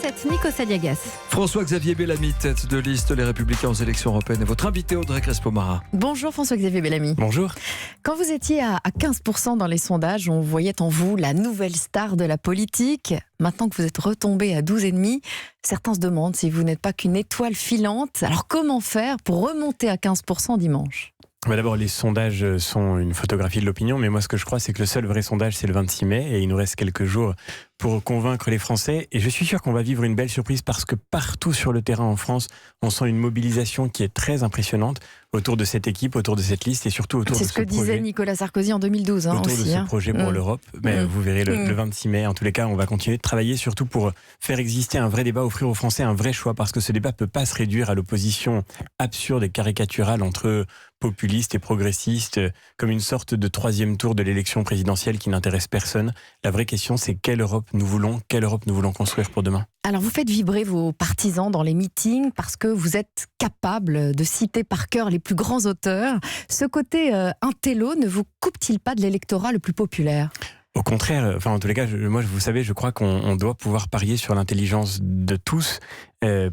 7, Nico Saliagas. François-Xavier Bellamy, tête de liste Les Républicains aux élections européennes, et votre invité Audrey Crespo-Mara. Bonjour François-Xavier Bellamy. Bonjour. Quand vous étiez à 15% dans les sondages, on voyait en vous la nouvelle star de la politique. Maintenant que vous êtes retombé à 12,5%, certains se demandent si vous n'êtes pas qu'une étoile filante. Alors comment faire pour remonter à 15% dimanche ? D'abord, les sondages sont une photographie de l'opinion, mais moi ce que je crois c'est que le seul vrai sondage c'est le 26 mai et il nous reste quelques jours pour convaincre les Français. Et je suis sûr qu'on va vivre une belle surprise parce que partout sur le terrain en France, on sent une mobilisation qui est très impressionnante autour de cette équipe, autour de cette liste et surtout autour de ce projet. C'est ce que disait Nicolas Sarkozy en 2012 autour aussi. De ce projet pour l'Europe. Mais vous verrez le 26 mai, en tous les cas, on va continuer de travailler surtout pour faire exister un vrai débat, offrir aux Français un vrai choix parce que ce débat ne peut pas se réduire à l'opposition absurde et caricaturale entre populistes et progressistes comme une sorte de troisième tour de l'élection présidentielle qui n'intéresse personne. La vraie question, c'est quelle Europe nous voulons construire pour demain. Alors vous faites vibrer vos partisans dans les meetings parce que vous êtes capable de citer par cœur les plus grands auteurs. Ce côté intello ne vous coupe-t-il pas de l'électorat le plus populaire ? Au contraire, en tous les cas, vous savez, je crois qu'on doit pouvoir parier sur l'intelligence de tous,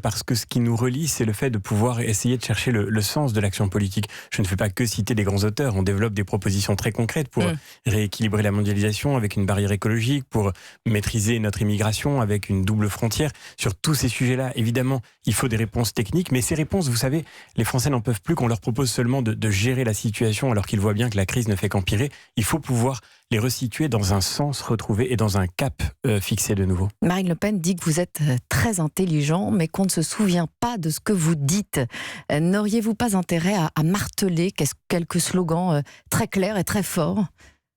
parce que ce qui nous relie, c'est le fait de pouvoir essayer de chercher le sens de l'action politique. Je ne fais pas que citer des grands auteurs, on développe des propositions très concrètes pour rééquilibrer la mondialisation avec une barrière écologique, pour maîtriser notre immigration avec une double frontière. Sur tous ces sujets-là, évidemment, il faut des réponses techniques, mais ces réponses, vous savez, les Français n'en peuvent plus qu'on leur propose seulement de gérer la situation alors qu'ils voient bien que la crise ne fait qu'empirer. Il faut pouvoir les resituer dans un sens retrouvé et dans un cap fixé de nouveau. Marine Le Pen dit que vous êtes très intelligent, mais qu'on ne se souvient pas de ce que vous dites. N'auriez-vous pas intérêt à marteler quelques slogans très clairs et très forts ?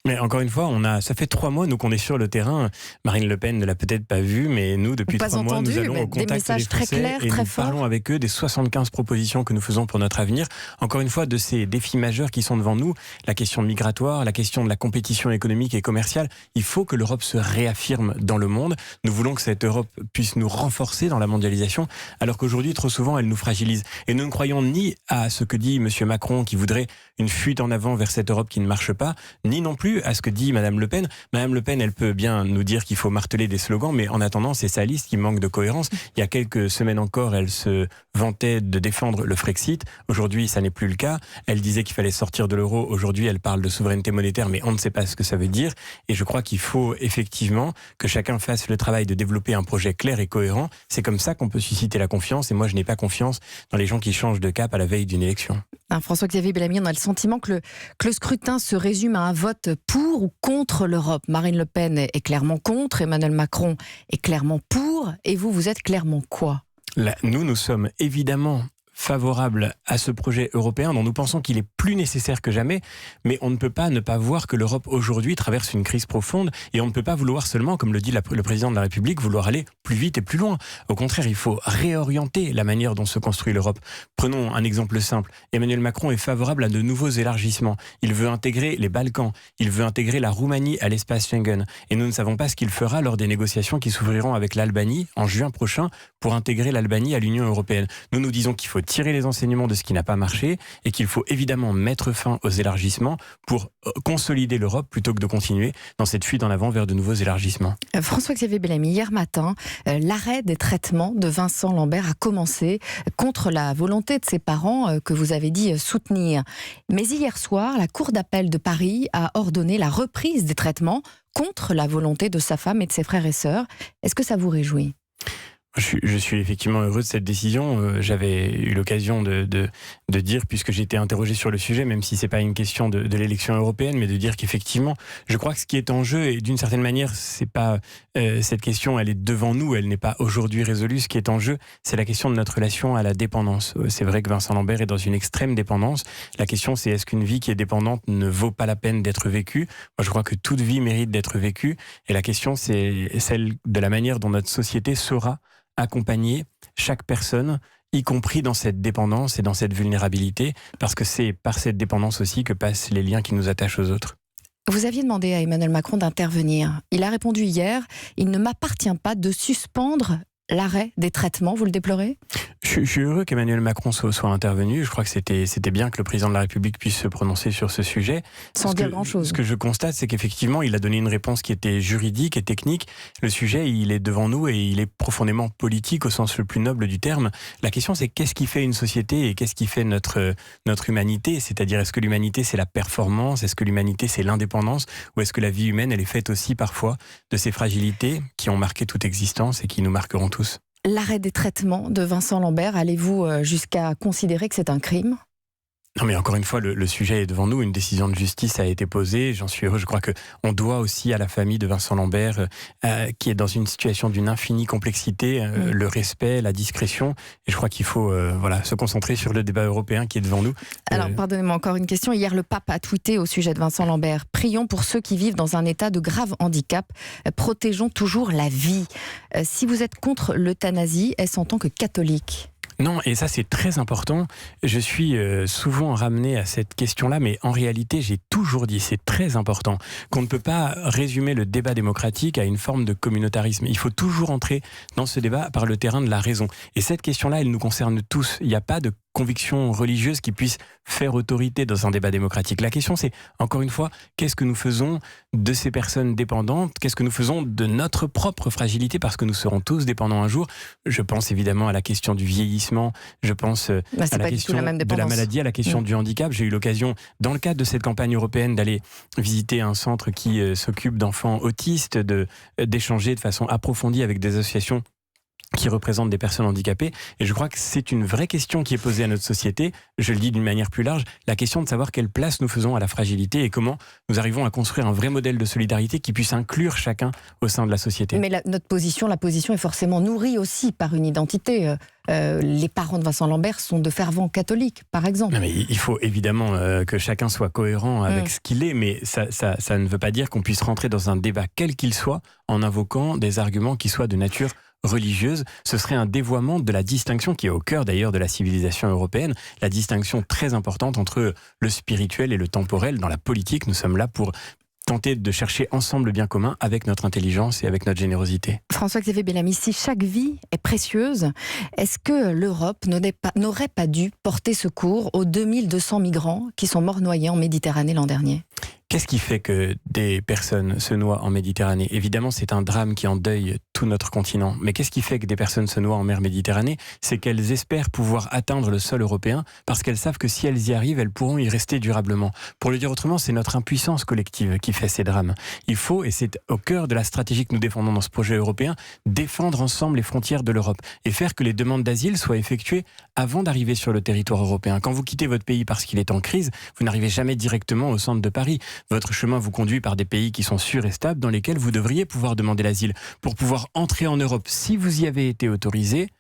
Mais encore une fois, ça fait 3 mois nous qu'on est sur le terrain. Marine Le Pen ne l'a peut-être pas vu, mais nous depuis 3 mois nous allons au contact des Français et nous parlons avec eux des 75 propositions que nous faisons pour notre avenir. Encore une fois, de ces défis majeurs qui sont devant nous, la question migratoire, la question de la compétition économique et commerciale. Il faut que l'Europe se réaffirme dans le monde. Nous voulons que cette Europe puisse nous renforcer dans la mondialisation, alors qu'aujourd'hui trop souvent elle nous fragilise. Et nous ne croyons ni à ce que dit Monsieur Macron qui voudrait une fuite en avant vers cette Europe qui ne marche pas, ni non plus à ce que dit Madame Le Pen. Madame Le Pen, elle peut bien nous dire qu'il faut marteler des slogans, mais en attendant, c'est sa liste qui manque de cohérence. Il y a quelques semaines encore, elle se vantait de défendre le Frexit. Aujourd'hui, ça n'est plus le cas. Elle disait qu'il fallait sortir de l'euro. Aujourd'hui, elle parle de souveraineté monétaire, mais on ne sait pas ce que ça veut dire. Et je crois qu'il faut effectivement que chacun fasse le travail de développer un projet clair et cohérent. C'est comme ça qu'on peut susciter la confiance. Et moi, je n'ai pas confiance dans les gens qui changent de cap à la veille d'une élection. François-Xavier Bellamy, on a le sentiment que le scrutin se résume à un vote pour ou contre l'Europe. Marine Le Pen est clairement contre, Emmanuel Macron est clairement pour, et vous êtes clairement quoi ? Nous sommes évidemment favorable à ce projet européen dont nous pensons qu'il est plus nécessaire que jamais, mais on ne peut pas ne pas voir que l'Europe aujourd'hui traverse une crise profonde et on ne peut pas vouloir seulement, comme le dit le président de la République, vouloir aller plus vite et plus loin. Au contraire, il faut réorienter la manière dont se construit l'Europe. Prenons un exemple simple. Emmanuel Macron est favorable à de nouveaux élargissements. Il veut intégrer les Balkans, il veut intégrer la Roumanie à l'espace Schengen et nous ne savons pas ce qu'il fera lors des négociations qui s'ouvriront avec l'Albanie en juin prochain pour intégrer l'Albanie à l'Union européenne. Nous disons qu'il faut tirer les enseignements de ce qui n'a pas marché et qu'il faut évidemment mettre fin aux élargissements pour consolider l'Europe plutôt que de continuer dans cette fuite en avant vers de nouveaux élargissements. François-Xavier Bellamy, hier matin, l'arrêt des traitements de Vincent Lambert a commencé contre la volonté de ses parents que vous avez dit soutenir. Mais hier soir, la Cour d'appel de Paris a ordonné la reprise des traitements contre la volonté de sa femme et de ses frères et sœurs. Est-ce que ça vous réjouit ? Je suis effectivement heureux de cette décision. J'avais eu l'occasion de dire, puisque j'ai été interrogé sur le sujet, même si c'est pas une question de l'élection européenne, mais de dire qu'effectivement, je crois que ce qui est en jeu, et d'une certaine manière, c'est pas cette question, elle est devant nous, elle n'est pas aujourd'hui résolue. Ce qui est en jeu, c'est la question de notre relation à la dépendance. C'est vrai que Vincent Lambert est dans une extrême dépendance. La question, c'est est-ce qu'une vie qui est dépendante ne vaut pas la peine d'être vécue ? Moi, je crois que toute vie mérite d'être vécue. Et la question, c'est celle de la manière dont notre société saura accompagner chaque personne, y compris dans cette dépendance et dans cette vulnérabilité, parce que c'est par cette dépendance aussi que passent les liens qui nous attachent aux autres. Vous aviez demandé à Emmanuel Macron d'intervenir. Il a répondu hier, il ne m'appartient pas de suspendre l'arrêt des traitements, vous le déplorez ? Je suis heureux qu'Emmanuel Macron soit intervenu. Je crois que c'était bien que le président de la République puisse se prononcer sur ce sujet. Sans dire grand-chose. Ce que je constate, c'est qu'effectivement, il a donné une réponse qui était juridique et technique. Le sujet, il est devant nous et il est profondément politique au sens le plus noble du terme. La question, c'est qu'est-ce qui fait une société et qu'est-ce qui fait notre humanité ? C'est-à-dire, est-ce que l'humanité, c'est la performance ? Est-ce que l'humanité, c'est l'indépendance ? Ou est-ce que la vie humaine, elle est faite aussi parfois de ces fragilités qui ont marqué toute existence et qui nous marqueront tous ? L'arrêt des traitements de Vincent Lambert, allez-vous jusqu'à considérer que c'est un crime ? Non, mais encore une fois, le sujet est devant nous. Une décision de justice a été posée. J'en suis heureux. Je crois qu'on doit aussi à la famille de Vincent Lambert, qui est dans une situation d'une infinie complexité, le respect, la discrétion. Et je crois qu'il faut se concentrer sur le débat européen qui est devant nous. Alors, pardonnez-moi, encore une question. Hier, le pape a tweeté au sujet de Vincent Lambert. Prions pour ceux qui vivent dans un état de grave handicap. Protégeons toujours la vie. Si vous êtes contre l'euthanasie, est-ce en tant que catholique ? Non, et ça c'est très important. Je suis souvent ramené à cette question-là, mais en réalité j'ai toujours dit, c'est très important, qu'on ne peut pas résumer le débat démocratique à une forme de communautarisme. Il faut toujours entrer dans ce débat par le terrain de la raison. Et cette question-là, elle nous concerne tous. Il n'y a pas de conviction religieuse qui puisse faire autorité dans un débat démocratique. La question c'est, encore une fois, qu'est-ce que nous faisons de ces personnes dépendantes ? Qu'est-ce que nous faisons de notre propre fragilité ? Parce que nous serons tous dépendants un jour. Je pense évidemment à la question du vieillissement, je pense à la question de la maladie, à la question du handicap. J'ai eu l'occasion, dans le cadre de cette campagne européenne, d'aller visiter un centre qui s'occupe d'enfants autistes, d'échanger de façon approfondie avec des associations qui représentent des personnes handicapées. Et je crois que c'est une vraie question qui est posée à notre société. Je le dis d'une manière plus large, la question de savoir quelle place nous faisons à la fragilité et comment nous arrivons à construire un vrai modèle de solidarité qui puisse inclure chacun au sein de la société. Mais la position est forcément nourrie aussi par une identité. Les parents de Vincent Lambert sont de fervents catholiques, par exemple. Non, mais il faut évidemment que chacun soit cohérent avec ce qu'il est, mais ça ne veut pas dire qu'on puisse rentrer dans un débat quel qu'il soit en invoquant des arguments qui soient de nature religieuse. Ce serait un dévoiement de la distinction qui est au cœur d'ailleurs de la civilisation européenne, la distinction très importante entre le spirituel et le temporel. Dans la politique, nous sommes là pour tenter de chercher ensemble le bien commun avec notre intelligence et avec notre générosité. François-Xavier Bellamy, si chaque vie est précieuse, est-ce que l'Europe n'aurait pas dû porter secours aux 2200 migrants qui sont morts noyés en Méditerranée l'an dernier ? Qu'est-ce qui fait que des personnes se noient en Méditerranée ? Évidemment, c'est un drame qui endeuille tout notre continent. Mais qu'est-ce qui fait que des personnes se noient en mer Méditerranée ? C'est qu'elles espèrent pouvoir atteindre le sol européen parce qu'elles savent que si elles y arrivent, elles pourront y rester durablement. Pour le dire autrement, c'est notre impuissance collective qui fait ces drames. Il faut, et c'est au cœur de la stratégie que nous défendons dans ce projet européen, défendre ensemble les frontières de l'Europe et faire que les demandes d'asile soient effectuées avant d'arriver sur le territoire européen. Quand vous quittez votre pays parce qu'il est en crise, vous n'arrivez jamais directement au centre de Paris. Votre chemin vous conduit par des pays qui sont sûrs et stables dans lesquels vous devriez pouvoir demander l'asile pour pouvoir entrer en Europe si vous y avez été autorisé,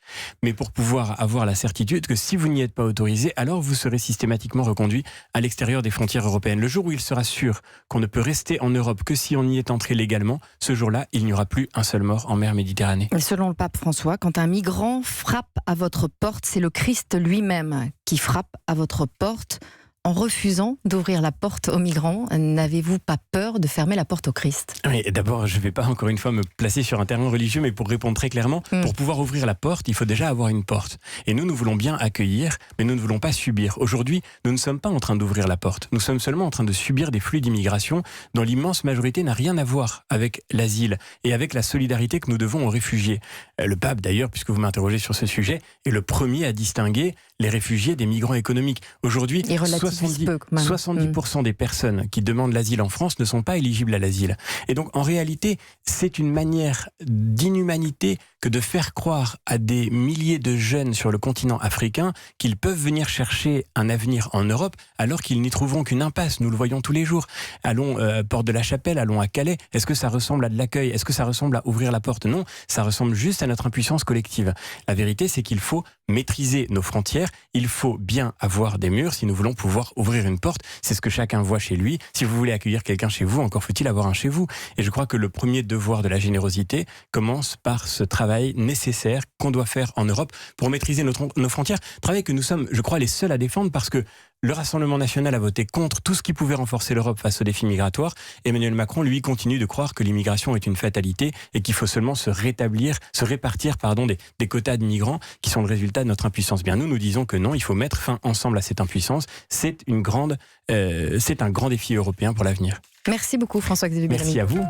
mais pour pouvoir avoir la certitude que si vous n'y êtes pas autorisé, alors vous serez systématiquement reconduit à l'extérieur des frontières européennes. Le jour où il sera sûr qu'on ne peut rester en Europe que si on y est entré légalement, ce jour-là, il n'y aura plus un seul mort en mer Méditerranée. Selon le pape François, quand un migrant frappe à votre porte, c'est le Christ lui-même qui frappe à votre porte. En refusant d'ouvrir la porte aux migrants, n'avez-vous pas peur de fermer la porte au Christ ? Oui, d'abord, je ne vais pas encore une fois me placer sur un terrain religieux, mais pour répondre très clairement, pour pouvoir ouvrir la porte, il faut déjà avoir une porte. Et nous voulons bien accueillir, mais nous ne voulons pas subir. Aujourd'hui, nous ne sommes pas en train d'ouvrir la porte. Nous sommes seulement en train de subir des flux d'immigration dont l'immense majorité n'a rien à voir avec l'asile et avec la solidarité que nous devons aux réfugiés. Le pape, d'ailleurs, puisque vous m'interrogez sur ce sujet, est le premier à distinguer les réfugiés des migrants économiques. Aujourd'hui, 70% des personnes qui demandent l'asile en France ne sont pas éligibles à l'asile. Et donc, en réalité, c'est une manière d'inhumanité que de faire croire à des milliers de jeunes sur le continent africain qu'ils peuvent venir chercher un avenir en Europe alors qu'ils n'y trouveront qu'une impasse. Nous le voyons tous les jours. Allons Porte de la Chapelle, allons à Calais. Est-ce que ça ressemble à de l'accueil ? Est-ce que ça ressemble à ouvrir la porte ? Non, ça ressemble juste à notre impuissance collective. La vérité, c'est qu'il faut maîtriser nos frontières. Il faut bien avoir des murs si nous voulons pouvoir ouvrir une porte. C'est ce que chacun voit chez lui. Si vous voulez accueillir quelqu'un chez vous, encore faut-il avoir un chez vous. Et je crois que le premier devoir de la générosité commence par ce travail nécessaire qu'on doit faire en Europe pour maîtriser nos frontières. Travail que nous sommes, je crois, les seuls à défendre parce que Le Rassemblement national a voté contre tout ce qui pouvait renforcer l'Europe face aux défis migratoires. Emmanuel Macron, lui, continue de croire que l'immigration est une fatalité et qu'il faut seulement se répartir des quotas de migrants qui sont le résultat de notre impuissance. Bien, nous disons que non, il faut mettre fin ensemble à cette impuissance. C'est un grand défi européen pour l'avenir. Merci beaucoup François-Xavier Bellamy. Merci à vous.